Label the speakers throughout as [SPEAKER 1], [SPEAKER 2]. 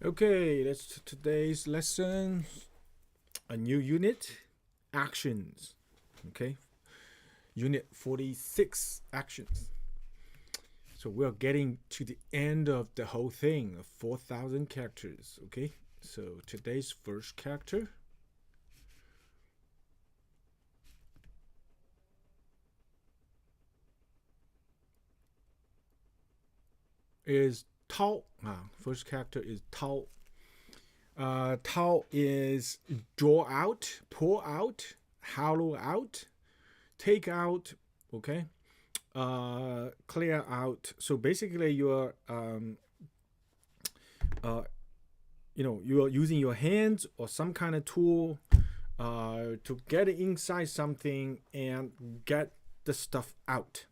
[SPEAKER 1] Okay, let's today's lesson. A new unit, actions. Okay, unit 46, actions. So we're getting to the end of the whole thing of 4,000 characters. Okay, so today's first character is Tao. First character is Tao. Tao is draw out, pour out, hollow out, take out. Okay, clear out. So basically, uh, you are using your hands or some kind of tool to get inside something and get the stuff out.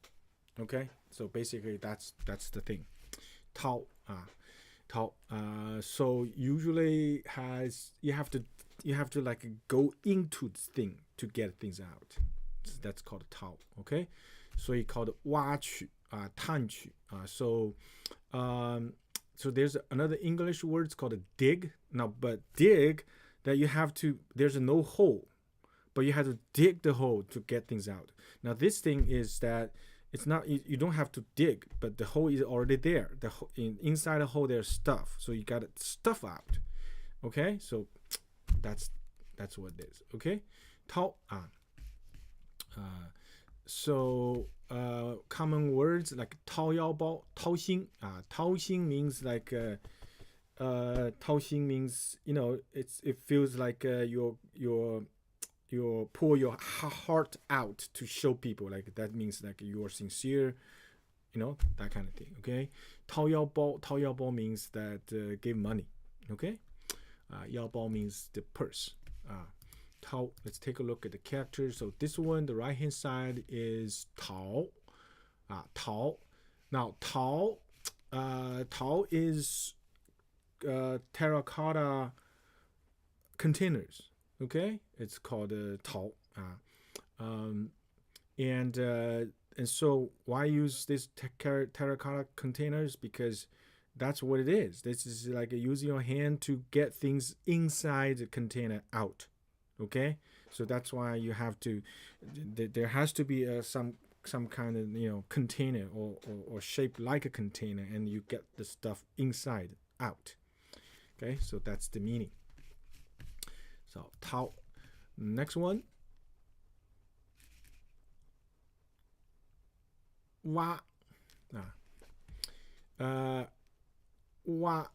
[SPEAKER 1] Okay, so basically that's the thing. Tao, tao. So usually has you have to like go into this thing to get things out. So that's called tao. Okay, so you called 挖取探取so there's another English word it's called a dig. Now, but dig that you have to there's no hole, but you have to dig the hole to get things out. Now, this thing is that it's not you don't have to dig, but the hole is already there. Inside the hole there's stuff, so you got stuff out. Okay, so that's what it is. Okay, 掏 so common words like 掏腰包、掏心掏心 means like 掏心 means it feels like you pour your heart out to show people, like that means like you are sincere, that kind of thing. Okay, 掏腰包means that give money. Okay, 腰包 means the purse. Tao. Let's take a look at the characters. So this one, the right hand side is Tao. Tao. Now Tao is terracotta containers. Okay, it's called Tao. And so why use these terracotta containers? Because that's what it is. This is like using your hand to get things inside the container out. Okay, so that's why you have to there has to be some kind of container or shaped like a container, and you get the stuff inside out. Okay, so that's the meaning. So Tao. Next one, 挖挖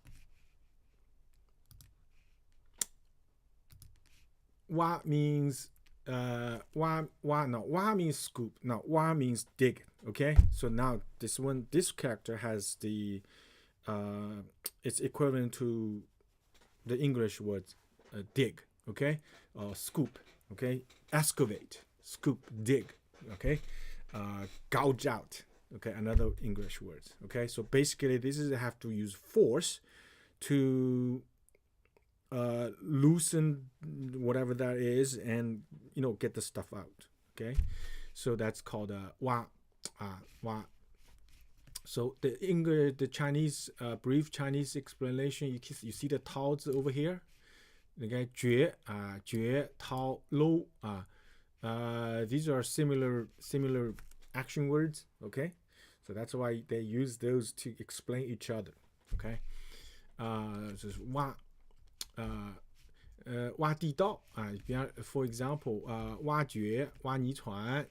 [SPEAKER 1] Wa means wa means scoop. Now wa means dig. Okay, so now this character has the it's equivalent to the English word dig. Okay, scoop. Okay, excavate, scoop, dig. Okay, gouge out. Okay, another English word. Okay, so basically this is have to use force to loosen whatever that is and get the stuff out. Okay, so that's called wa. So the Chinese brief Chinese explanation, you see the taos over here. Okay, 绝掏 lo these are similar action words. Okay, so that's why they use those to explain each other. Okay, just 挖地道比方 for example 挖掘、挖泥船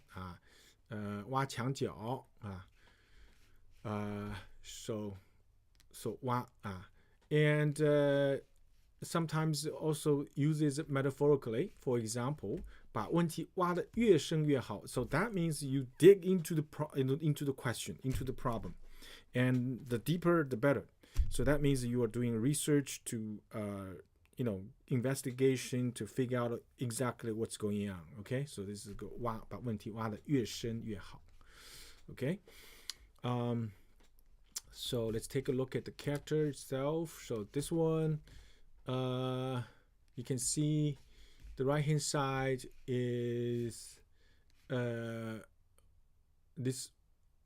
[SPEAKER 1] 挖墙角so 挖and sometimes also uses it metaphorically. For example, 把问题挖得越深越好. So that means you dig into the question, into the problem, and the deeper the better. So that means you are doing research to investigation to figure out exactly what's going on. Okay, so this is 把问题挖得越深越好. Okay, so let's take a look at the character itself. So this one, you can see the right hand side is this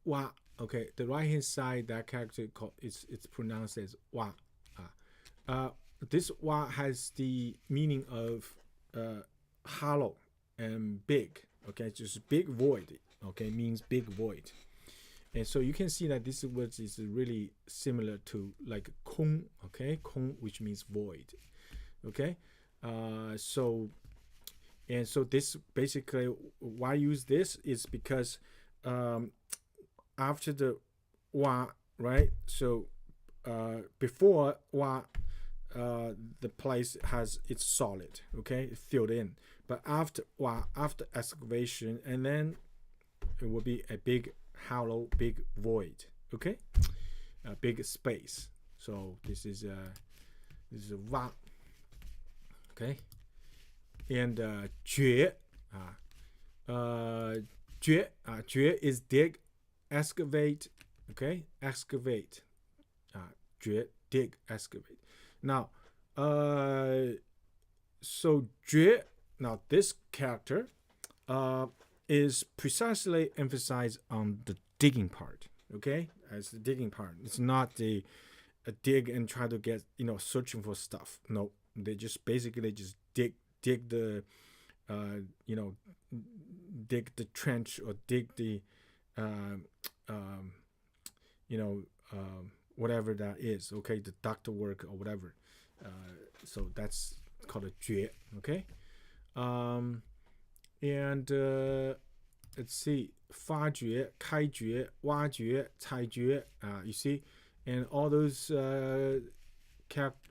[SPEAKER 1] wa. Okay, the right hand side, that character it's pronounced as wa. this wa has the meaning of hollow and big. Okay, just big void. Okay, means big void. And so you can see that this word is really similar to like 空, okay, 空, which means void. Okay, so this basically why I use this is because after the wa, right? So before wa, the place it's solid, okay, filled in. But after wa, after excavation, and then it will be a big hollow, big void, okay, a big space. So this is a wa, okay, and 掘 掘 is dig, excavate, okay, excavate, 掘 dig, excavate. Now, so 掘, now this character is precisely emphasized on the digging part, okay, as the digging part. It's not the dig and try to get, searching for stuff. No, they just basically just dig the dig the trench or dig the whatever that is, okay, the duct work or whatever. So that's called a 掘, okay. And let's see, 发掘, 开掘, 挖掘, 采掘, you see, and all those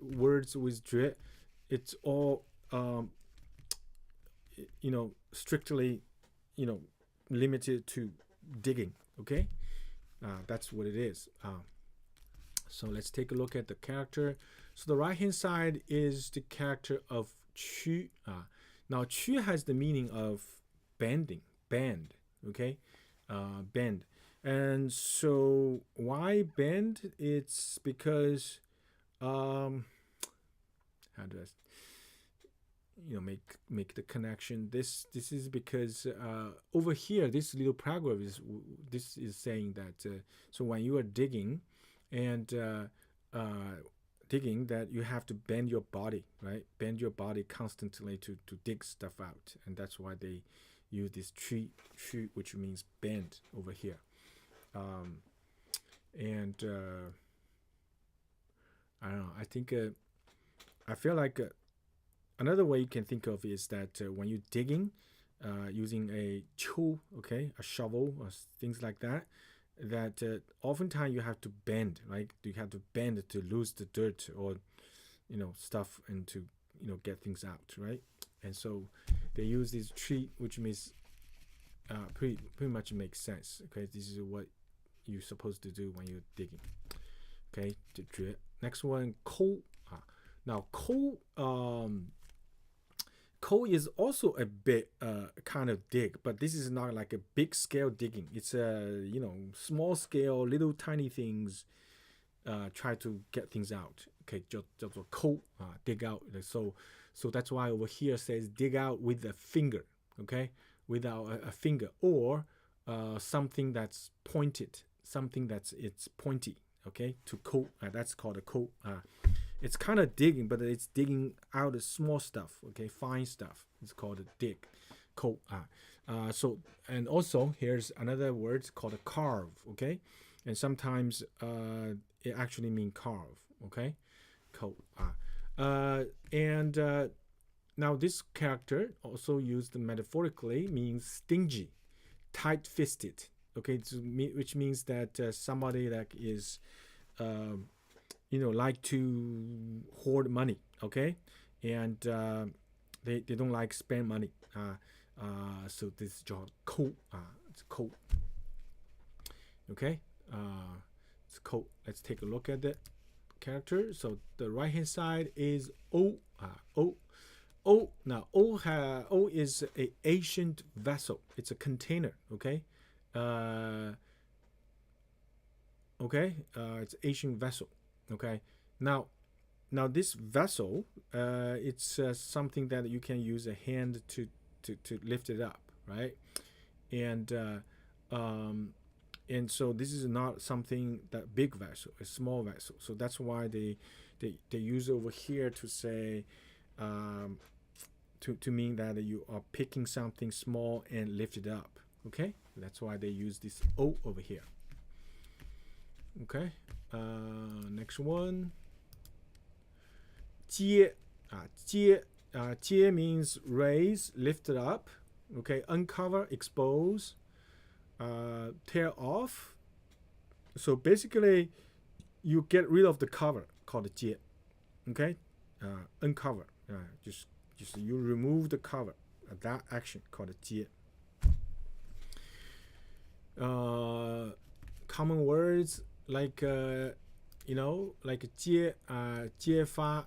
[SPEAKER 1] words with 掘, it's all strictly limited to digging, okay. That's what it is. So let's take a look at the character. So the right hand side is the character of 屈. Now 屈 has the meaning of bend, okay, bend. And so why bend? It's because how do I make the connection? This is because over here, this little paragraph is saying that so when you are digging and digging, that you have to bend your body, right? Bend your body constantly to dig stuff out, and that's why they use this 屈, which means bend over here. And I don't know. I think I feel like another way you can think of is that when you're digging, using a 锹, okay, a shovel or things like that, that oftentimes you have to bend, right? You have to bend to lose the dirt or stuff and to get things out, right? And so they use this tree, which means pretty much makes sense. Okay, this is what you're supposed to do when you're digging. Okay, 掘. Next one, 抠. Now 抠 is also a bit kind of dig, but this is not like a big scale digging. It's a small scale, little tiny things. Try to get things out. Okay, 叫做抠, dig out. So that's why over here says dig out with a finger. Okay, without a finger, or something that's pointed, something it's pointy. Okay, to 抠, that's called a 抠. It's kind of digging, but it's digging out the small stuff, okay, fine stuff. It's called a dig, 抠. So, and also here's another word called a carve, okay, and sometimes it actually means carve, okay, 抠. And now this character also used metaphorically means stingy, tight-fisted, okay, which means that somebody that is like to hoard money, okay, and they don't like spend money. So this is called 抠. It's 抠. Okay, it's 抠. Let's take a look at the character. So the right hand side is 瓯. 瓯. Now 瓯is a ancient vessel. It's a container. Okay. It's ancient vessel. Okay, now this vessel, it's something that you can use a hand to lift it up, right? And and so this is not something that big vessel, a small vessel. So that's why they use over here to say to mean that you are picking something small and lift it up. Okay, that's why they use this O over here. Okay, next one. 接接means raise, lift it up. Okay, uncover, expose, tear off. So basically, you get rid of the cover called 接. Okay, uncover. Just you remove the cover. That action called 接. Common words like like 揭发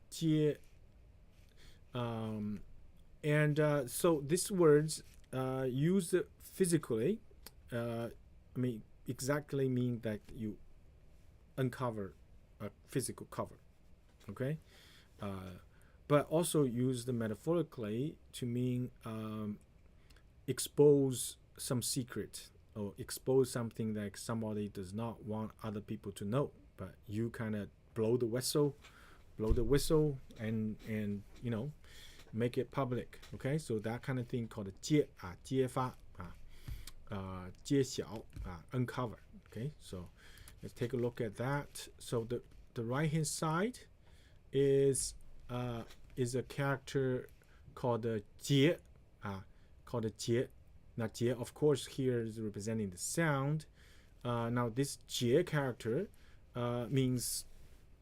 [SPEAKER 1] 揭 and so these words used physically exactly mean that you uncover a physical cover, okay, but also used metaphorically to mean expose some secret or expose something that somebody does not want other people to know, but you kind of blow the whistle and make it public. Okay, so that kind of thing called 揭发揭晓uncover. Okay, so let's take a look at that. So the right hand side is a character called 结 called 结. Now 结 of course here is representing the sound. Now this 结 character means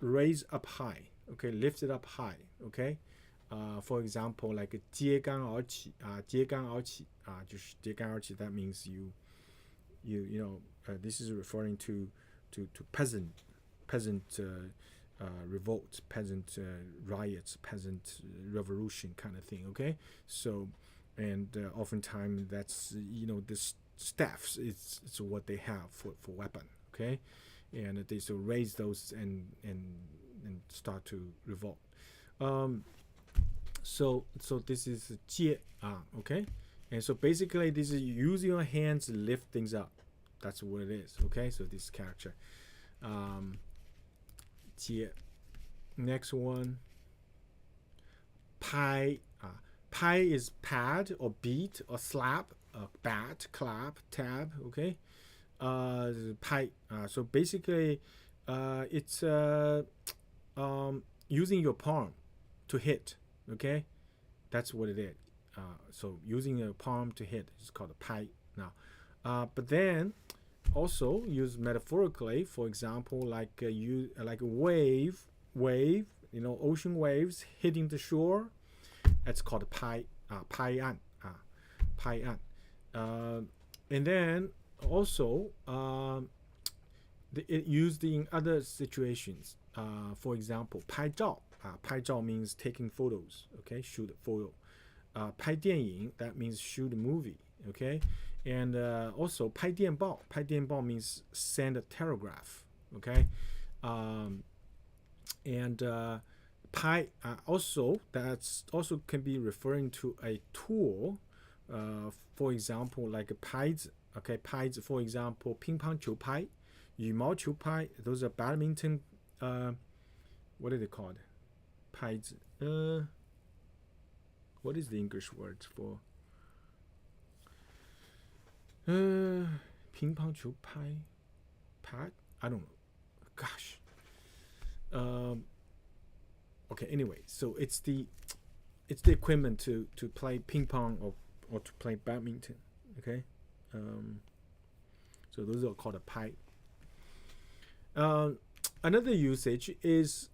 [SPEAKER 1] raise up high. Okay, lift it up high. Okay, for example, like 揭竿而起揭竿而起就是揭竿而起. That means you this is referring to peasant revolt, peasant riots, peasant revolution kind of thing. Okay, so and oftentimes that's this staffs it's what they have for weapon. Okay, and they so raise those and start to revolt. So this is 揭 okay, and so basically this is using your hands to lift things up. That's what it is. Okay, so this character 揭. Next one, 拍 拍 is pad or beat or slap, bat, clap, tab. Okay, 拍 so basically it's using your palm to hit. Okay, that's what it is. So using your palm to hit is called a 拍 now. But then also used metaphorically, for example, like like a wave, ocean waves hitting the shore. That's called a 拍 拍岸 拍岸. And then also it used in other situations. For example, 拍照 拍照 means taking photos. Okay, shoot a photo. 拍电影 that means shoot a movie. Okay, and also 拍电报 拍电报 means send a telegraph. Okay, and 拍 also that's also can be referring to a tool. For example, like a 拍子. Okay, 拍子 for example 乒乓球拍 羽毛球拍 those are badminton what are they called? 拍子 what is the English word for 乒乓球拍 pad? I don't know. Gosh. Okay, anyway, so it's the equipment to play ping pong or to play badminton. Okay, so those are called a 拍. Another usage is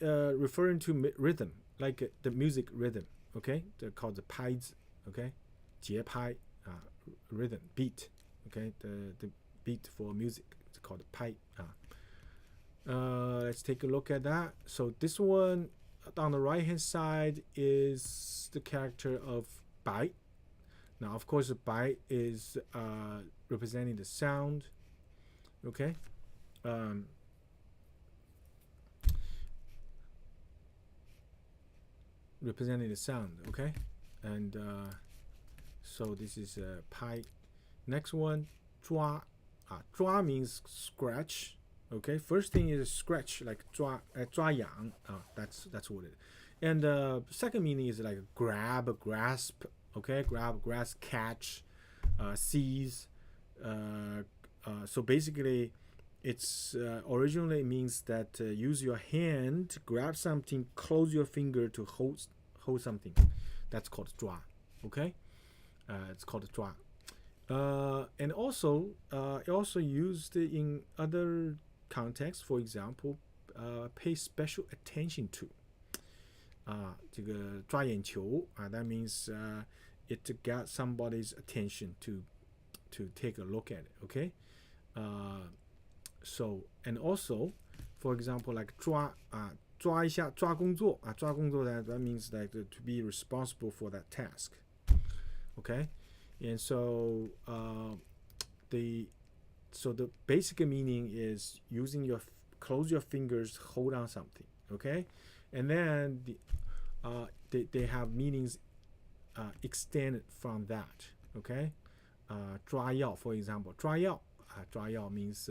[SPEAKER 1] referring to rhythm, like the music rhythm. Okay, they're called the 拍子. Okay, 节拍 rhythm, beat. Okay, the beat for music. It's called 拍 let's take a look at that. So this one on the right hand side is the character of 白. Now of course 白 is representing the sound. Okay, representing the sound. Okay, and so this is 拍. Next one 抓抓 means scratch. Okay, first thing is scratch, like 抓痒. That's what it is. And second meaning is like grab, grasp. Okay, grab, grasp, catch, seize. So basically, it's originally means that use your hand to grab something, close your finger to hold something. That's called 抓. Okay, it's called 抓. And also, also used in other contexts. For example, pay special attention to. 这个抓眼球that means it got somebody's attention to take a look at it. Okay, so and also, for example, like 抓一下抓工作抓工作 that means like to be responsible for that task. Okay, and so the basic meaning is using your close your fingers, hold on something. Okay, and then they have meanings extended from that. Okay, 抓药 for example, 抓药means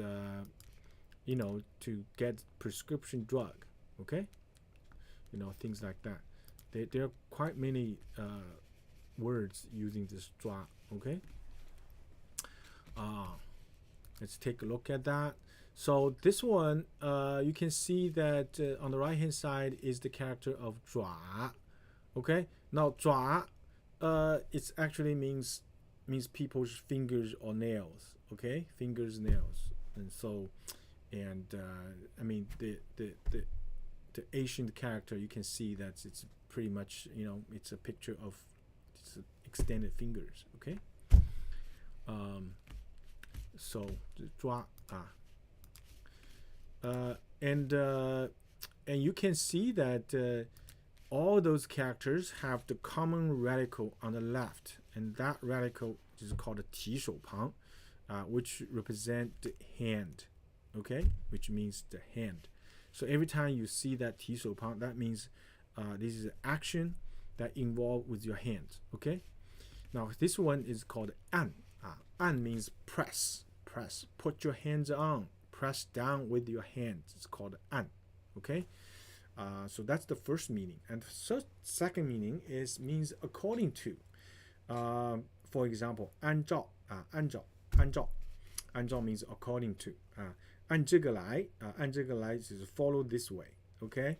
[SPEAKER 1] to get prescription drug. Okay, things like that. There are quite many words using this 抓. Okay, let's take a look at that. So this one, you can see that on the right hand side is the character of 抓. Okay, now 抓, it actually means people's fingers or nails. Okay, fingers, nails, and so, and I mean the Asian character, you can see that it's pretty much it's a picture of extended fingers. Okay, so 抓 and you can see that all those characters have the common radical on the left, and that radical is called 提手旁, which represent the hand. Okay, which means the hand. So every time you see that 提手旁, that means this is an action that involved with your hands. Okay, now this one is called 按. 按 means press, put your hands on, press down with your hands. It's called 按. Okay, so that's the first meaning. And second meaning means according to. For example, 按照 means according to. 按这个来 is follow this way. Okay,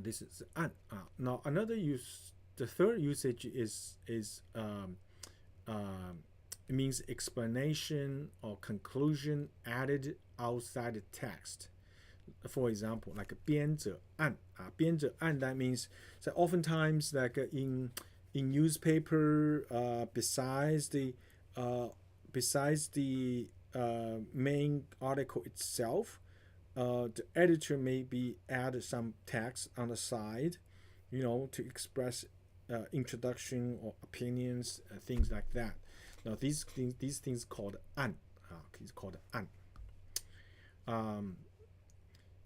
[SPEAKER 1] this is 按. Now another use, the third usage is it means explanation or conclusion added outside the text. For example, like 编者按 编者按 that means that oftentimes like in newspaper, besides the main article itself, the editor maybe add some text on the side, to express introduction or opinions, things like that. Now these things called 按 is called 按.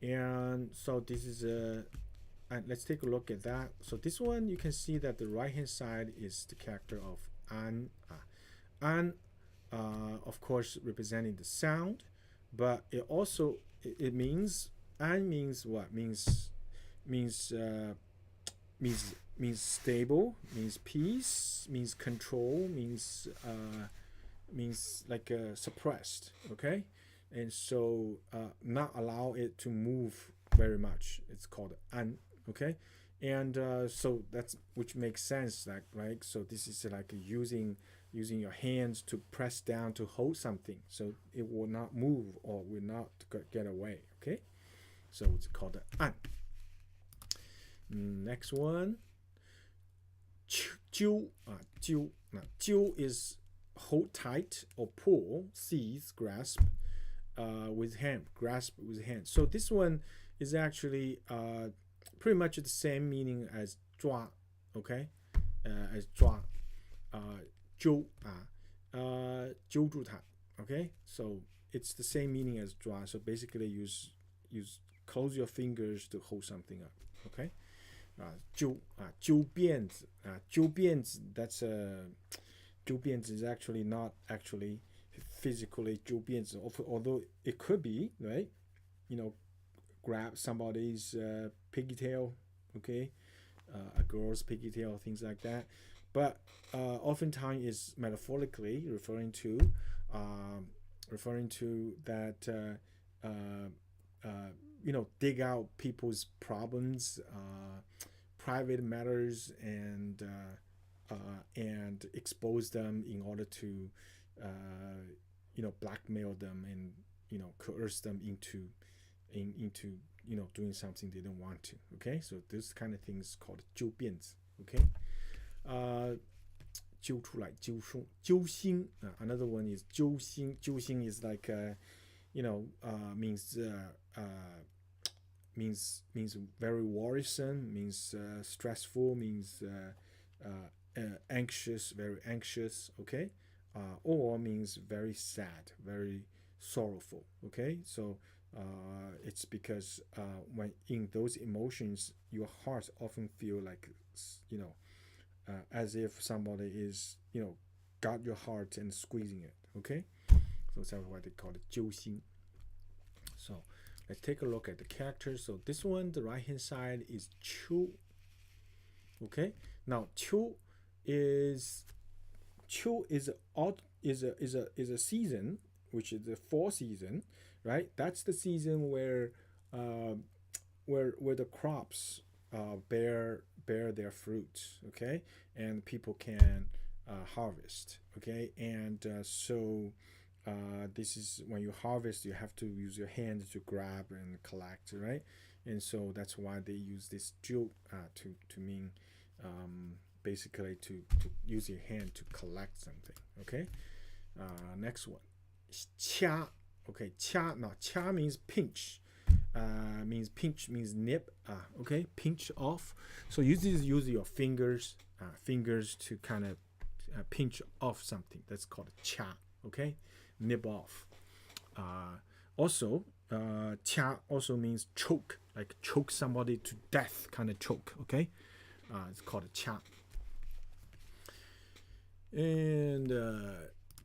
[SPEAKER 1] And so this is and let's take a look at that. So this one, you can see that the right hand side is the character of 按 按, of course representing the sound, but it also it means 按 means what? Means stable, means peace, means control, means like suppressed. Okay, and so not allow it to move very much. It's called 按. Okay, and so that's which makes sense, like right. So this is like using your hands to press down to hold something, so it will not move or will not get away. Okay, so it's called 按. Next one, 揪 揪. Now 揪 is hold tight or pull, seize, grasp with hand, grasp with hand. So this one is actually pretty much the same meaning as 抓. Okay, as 抓, 揪揪住它. Okay, so it's the same meaning as 抓. So basically use close your fingers to hold something up. Okay, 揪辫子 揪辫子 that's 周辫子 is actually not actually physically 周辫子, although it could be, right? You know, grab somebody's pigtail, okay, a girl's pigtail, things like that. But oftentimes is metaphorically referring to that dig out people's problems, private matters, and expose them in order to blackmail them and coerce them into doing something they don't want to. Okay, so this kind of thing is called 揪辫子. Okay, 揪出来揪胸揪心. Another one is 揪心. 揪心 is like means very worrisome, means stressful, means anxious, very anxious. Okay, or means very sad, very sorrowful. Okay, so it's because when in those emotions, your heart often feel like as if somebody is got your heart and squeezing it. Okay, so that's why they call it 揪心. So let's take a look at the characters. So this one, the right hand side is 秋. Okay, now 秋 is a season, which is the fall season, right? That's the season where the crops bear their fruits, okay, and people can harvest, okay, and so this is when you harvest, you have to use your hand to grab and collect, right? And so that's why they use this 揪 to mean basically to use your hand to collect something. Okay, next one, 掐. Okay, 掐. Now 掐 means pinch. Means nip. Okay, pinch off. So you just use your fingers to kind of pinch off something. That's called 掐. Okay, nip off. Also, 掐 also means choke, like choke somebody to death, kind of choke. Okay, it's called 掐. And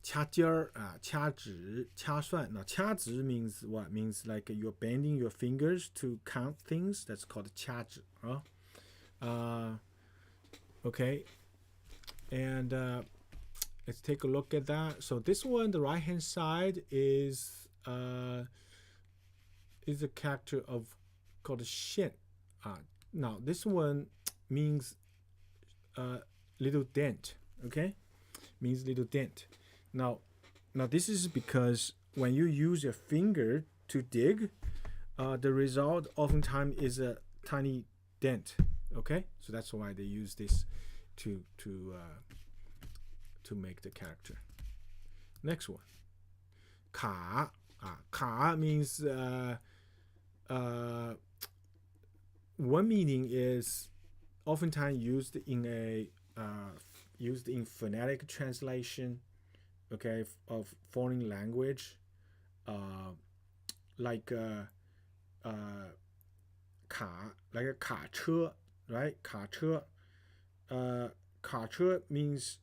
[SPEAKER 1] 掐尖儿, 掐指, 掐算. Now 掐指 means what? Means like you're bending your fingers to count things. That's called 掐指. Okay, and let's take a look at that. So this one, the right hand side is a character of called 线. Now this one means little dent. Okay, means little dent. Now this is because when you use your finger to dig, the result oftentimes is a tiny dent. Okay, so that's why they use this to make the character. Next one, 卡. 卡 means one meaning is oftentimes used in phonetic translation, okay, of foreign language, like 卡, like a 卡车, right? 卡车. 卡车 means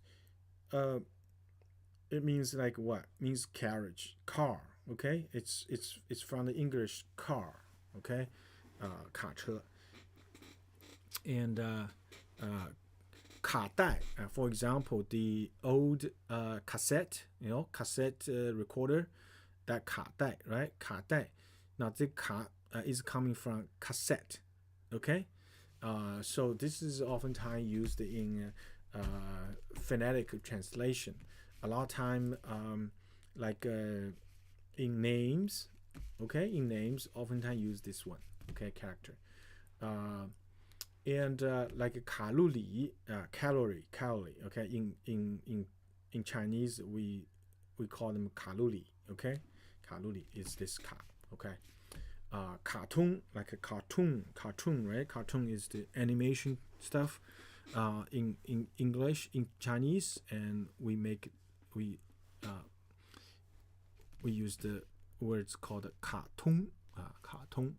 [SPEAKER 1] it means like what? Means carriage, car. Okay, it's from the English car. Okay, 卡车. And 卡带, for example, the old cassette, cassette recorder, that 卡带, right? 卡带. Now the 卡 is coming from cassette. Okay, so this is oftentimes used in phonetic translation. A lot of time, like in names, okay, in names, oftentimes use this one, okay, character. And like 卡路里, calorie, okay, in Chinese we call them 卡路里, okay, 卡路里 is this 卡, okay. Cartoon, like a cartoon, right? Cartoon is the animation stuff in English, in Chinese, and we use the words called 卡通, 卡通.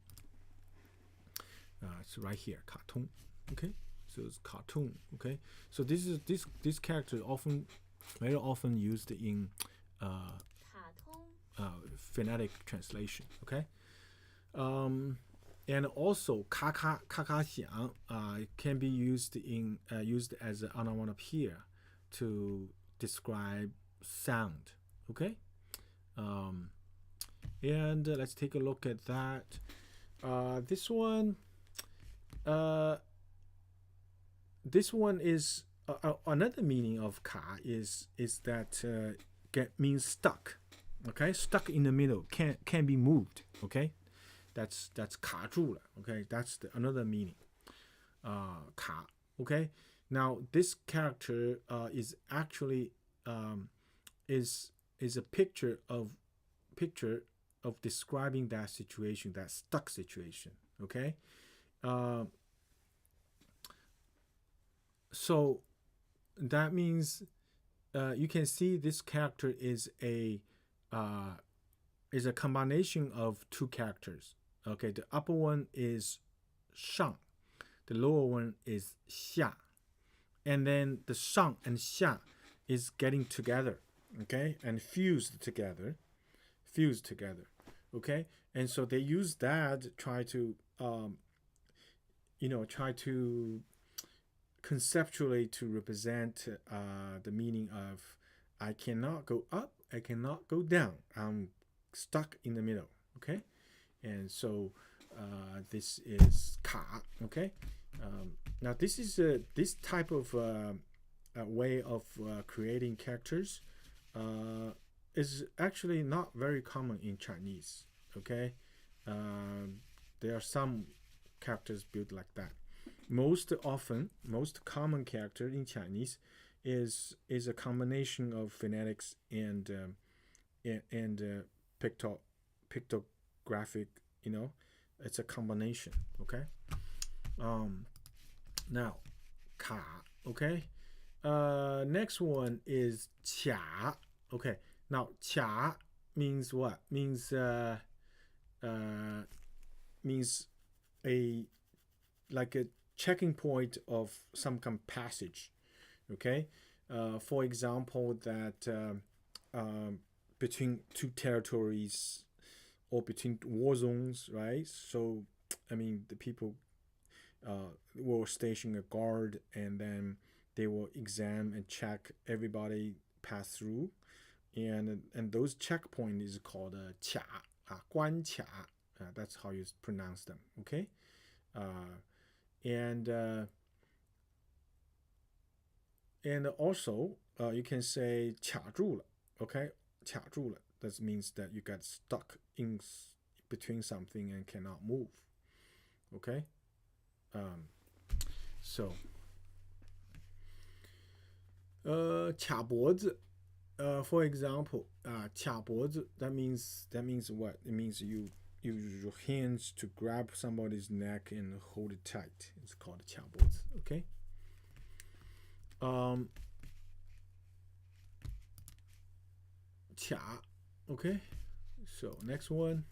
[SPEAKER 1] It's right here, 卡通. Okay, so it's cartoon. Okay, so this character often very often used in phonetic translation. Okay. And also 咔咔咔咔响 can be used as an onomatopoeia to describe sound. Okay. And let's take a look at that. This one is another meaning of 卡 is that means stuck. Okay, stuck in the middle, can be moved. Okay, that's 卡住了. Okay, that's another meaning. 卡. Okay, now this character is actually is a picture of describing that situation, that stuck situation. Okay, so that means you can see this character is a combination of two characters. Okay, the upper one is 上, the lower one is 下, and then the 上 and 下 is getting together. Okay, and fused together. Okay, and so they use that try to conceptually to represent the meaning of I cannot go up, I cannot go down, I'm stuck in the middle. Okay, and so this is 卡. Okay, now this is this type of way of creating characters is actually not very common in Chinese. Okay, there are some characters built like that. Most common character in Chinese is a combination of phonetics and pictographic. It's a combination. Okay. Now, 卡. Okay. Next one is 卡. Okay. Now, 卡 means what? Means a like a checking point of some kind of passage. Okay. For example, that between two territories or between war zones, right? So, I mean, the people will station a guard, and then they will examine and check everybody pass through, and those checkpoint is called 卡, 关卡. That's how you pronounce them. Okay, and also you can say 卡住了. Okay, 卡住了. That means that you got stuck in between something and cannot move. Okay, so 卡脖子. For example, 卡脖子, that means what? It means you use your hands to grab somebody's neck and hold it tight. It's called 卡脖子. Okay. Cha. Okay. So next one.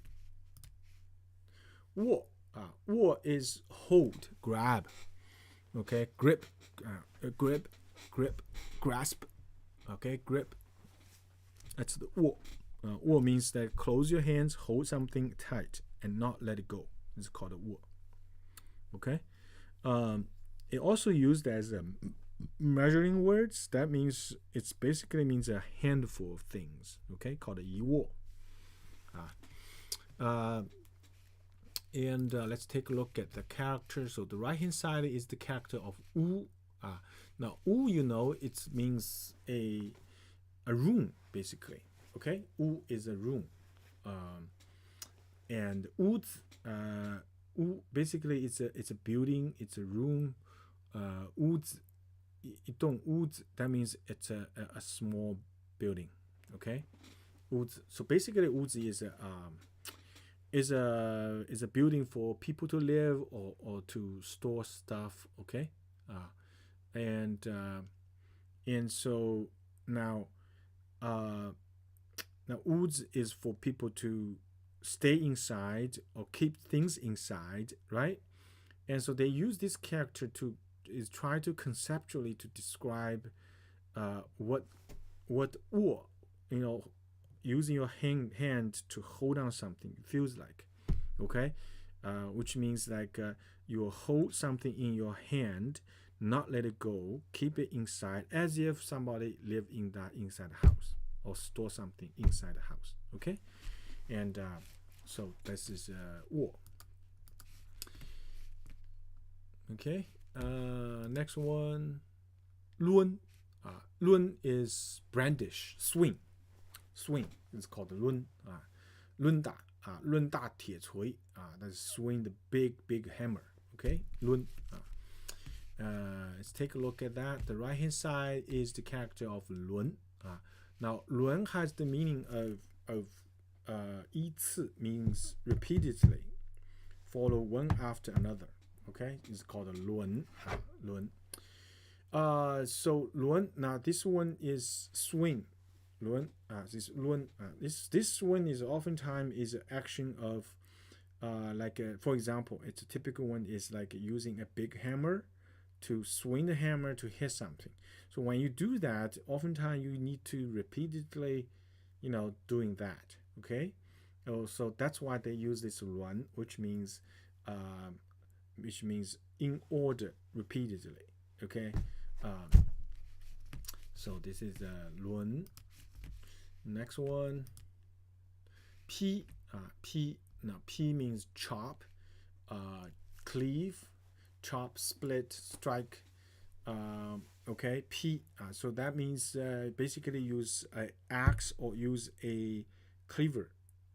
[SPEAKER 1] 握. 握 is hold, grab. Okay. Grip. Grip. Grasp. Okay. Grip. That's the 握. 握 means that close your hands, hold something tight, and not let it go. It's called a 握. Okay. It also used as a measuring words. That means it's basically means a handful of things. Okay, called a 一握. And let's take a look at the character. So the right hand side is the character of 屋. Now 屋, it means a room basically. Okay, 屋 is a room. And 屋子, 屋 basically it's a building, it's a room. 屋子, 一栋屋子, that means it's a small building. Okay, 屋子. So basically 屋子 is a building for people to live or to store stuff. Okay, and so now 屋子 is for people to stay inside or keep things inside, right? And so they use this character to try to conceptually to describe what what 握, using your hand to hold on something feels like. Okay, which means like you hold something in your hand, not let it go, keep it inside as if somebody live inside the house or store something inside the house. Okay, and so this is 握. Okay, next one, 抡. 抡 is brandish, swing. It's called 抡. 抡打. 抡大铁锤. That's swing the big hammer. Okay, 抡. Let's take a look at that. The right hand side is the character of 轮. Now 轮 has the meaning of 依次 means repeatedly, follow one after another. Okay, it's called a 轮. 轮. So 轮, now this one is swing. 轮, this 轮, this one is oftentimes is an action of for example, it's a typical one is like using a big hammer to swing the hammer to hit something. So when you do that, oftentimes you need to repeatedly, doing that. Okay, so that's why they use this 轮, which means in order repeatedly. Okay, so this is 轮. Next one, 劈. 劈. Now 劈 means chop, cleave, chop, split, strike. Okay, 劈. So that means basically use an axe or use a cleaver.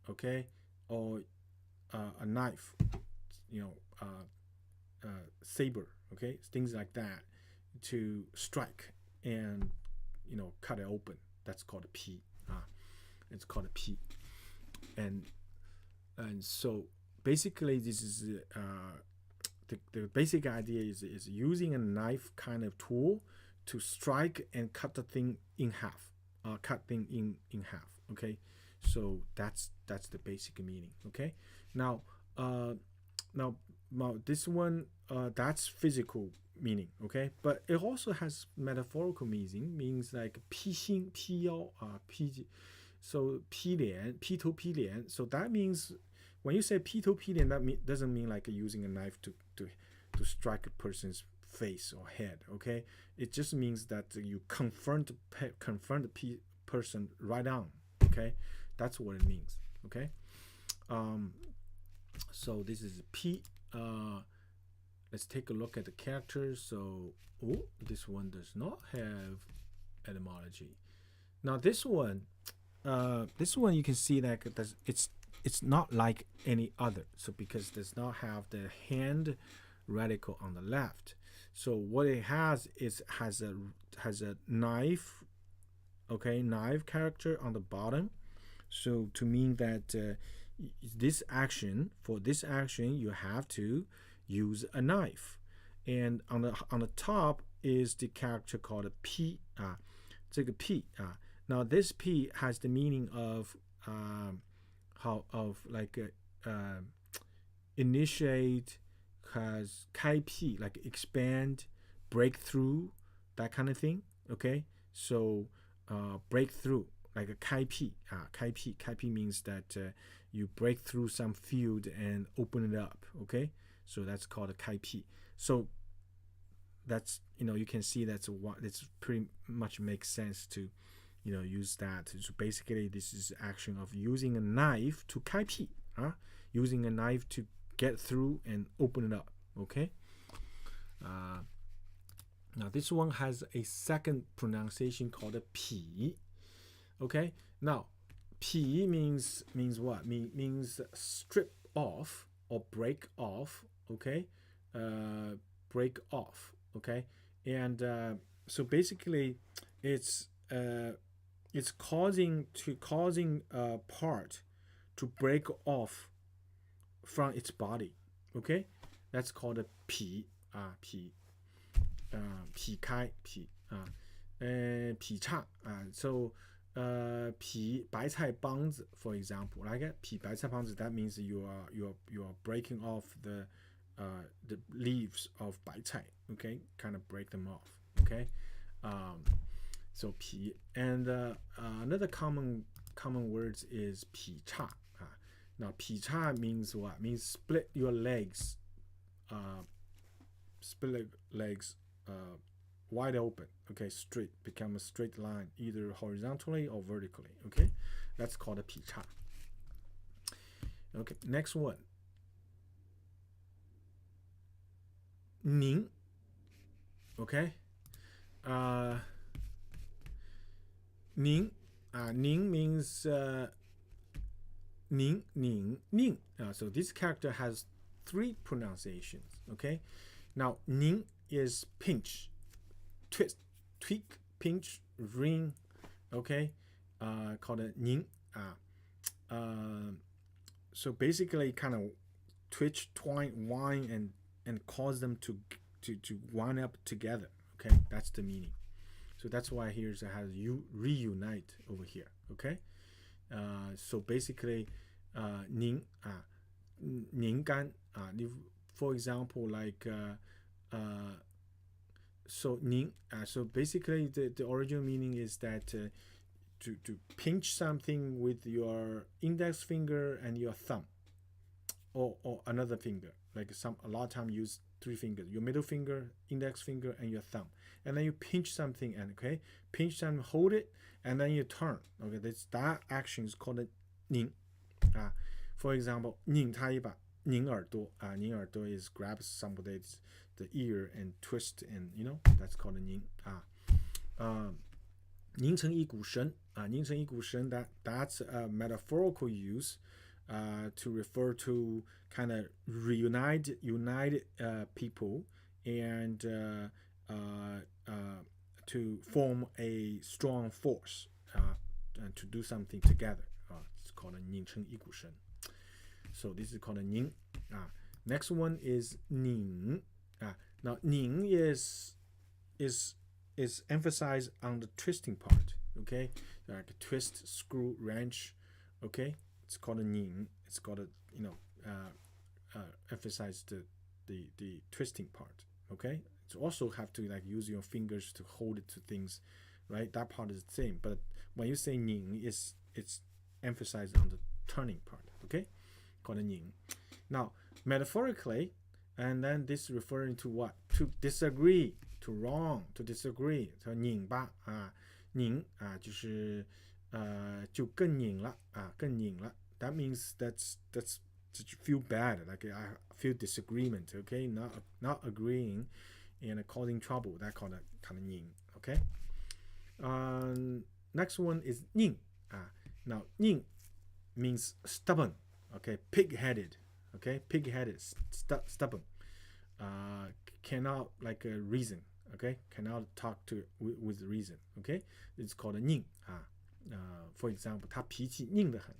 [SPEAKER 1] Okay, or a knife. Saber. Okay, things like that to strike and cut it open. That's called a 劈. It's called a 劈. And so basically this is the basic idea is using a knife kind of tool to strike and cut the thing in half. Cut thing in half. Okay, so that's the basic meaning. Okay, now this one that's physical meaning. Okay, but it also has metaphorical meaning. Means like 劈心劈腰 劈. So 劈脸, 劈头劈脸. So that means when you say 劈头劈脸, that doesn't mean like using a knife to strike a person's face or head. Okay, it just means that you confront the person right on. Okay, that's what it means. Okay, so this is 劈. Let's take a look at the characters. So this one does not have etymology. Now this one you can see that it's not like any other. So because it does not have the hand radical on the left. So what it has is has a knife. Okay, knife character on the bottom. So to mean that for this action you have to use a knife. And on the top is the character called a 劈. 这个劈 now this 劈 has the meaning of initiate, has 开辟 like expand, breakthrough, that kind of thing. Okay, so breakthrough like a 开辟 开辟 means that you break through some field and open it up. Okay, so that's called a 开辟. So that's you can see that's pretty much makes sense to use that. So basically this is action of using a knife to 开辟 using a knife to get through and open it up. Okay, now this one has a second pronunciation called a 劈. Okay, now 劈 means what? Means strip off or break off. Okay, break off. Okay, and so basically it's causing a part to break off from its body. Okay, that's called a 劈 劈 劈开 劈 劈叉 so 劈白菜帮子 for example, like 劈白菜帮子, that means you are breaking off the leaves of 白菜. Okay, kind of break them off. Okay, So 皮 and another common words is 劈叉 now 劈叉 means what? Means split your legs wide open, okay, straight, become a straight line either horizontally or vertically, okay, that's called a 劈叉. Okay, next one, 宁 okay, 宁 ning means ning. So this character has 3 pronunciations, okay. Now ning is pinch, twist, tweak, pinch, ring, okay, called a ning. So basically kind of twitch, twine, whine, and cause them to wind up together, okay, that's the meaning. So that's why here it has reunite over here, okay. So basically 宁 宁干 for example, like so 宁 so basically the original meaning is that to pinch something with your index finger and your thumb, or another finger, like a lot of time use 3 fingers, your middle finger, index finger, and your thumb, and then you pinch something, and okay, pinch something, hold it, and then you turn, okay, that action is called 拧 for example 拧他一把 拧耳朵 拧耳朵 is grab somebody's the ear and twist, and you know that's called 拧 拧成一股绳 拧成一股绳 that's a metaphorical use to refer to kind of unite people and to form a strong force and to do something together. It's called a 拧成一股绳. So this is called a 拧. Next one is 拧. Now 拧 is emphasized on the twisting part. Okay, like a twist, screw, wrench. Okay, it's called a 拧. It's called a emphasize the twisting part. Okay, it's also have to like use your fingers to hold it to things, right? That part is the same, but when you say 拧, it's emphasized on the turning part. Okay, called a 拧. Now metaphorically, and then this referring to what? To disagree, to wrong, to disagree. So 拧吧拧就是就更拧了更拧了. That means that's you feel bad, like I feel disagreement, okay, not agreeing and causing trouble. That kind of 拧, okay. Next one is 拧 now 拧 means stubborn, okay, pig-headed, okay, pig-headed, stubborn, cannot like reason, okay, cannot talk to with reason, okay, it's called a 拧 for example 他脾气拧得很.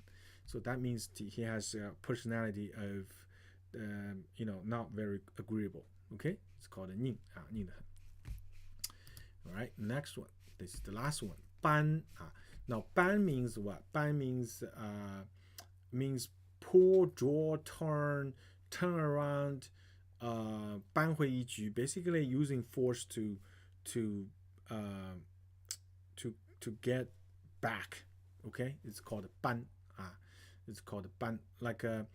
[SPEAKER 1] So that means he has a personality of not very agreeable, okay, it's called a 拧 拧得很. All right, next one, this is the last one, 搬 now 搬 means what? 搬 means pull, draw, turn around, 扳回一局, basically using force to get back, okay, it's called 扳 it's called 扳 like a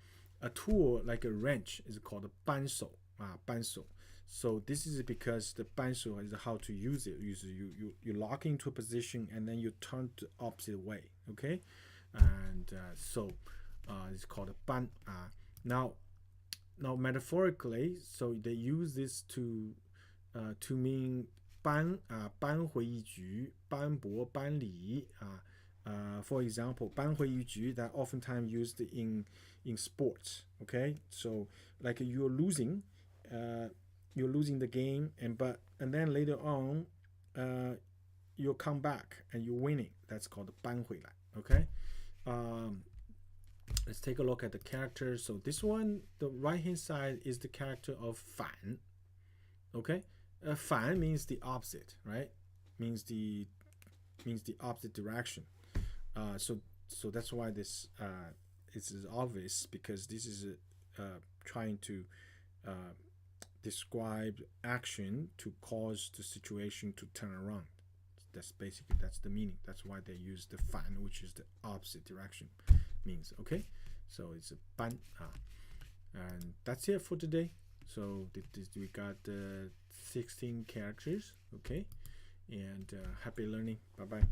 [SPEAKER 1] tool, like a wrench is called 扳手 扳手. So this is because the 扳手 is how to use it. You lock into a position and then you turn the opposite way, okay, and so it's called 扳 now metaphorically, so they use this to mean 扳扳回一局, 扳驳, 扳理 for example 扳回一局 that oftentimes used in sports, okay, so like you're losing the game and then later on you'll come back and you're winning, that's called 扳回来, okay. Let's take a look at the characters. So this one, the right hand side is the character of 反 okay. 反 means the opposite, right, means the opposite direction. So that's why this is obvious, because this is trying to describe action to cause the situation to turn around. That's basically that's the meaning. That's why they use the 反, which is the opposite direction means. Okay, so it's a 班 and that's it for today. So we got 16 characters. Okay, and happy learning. Bye bye.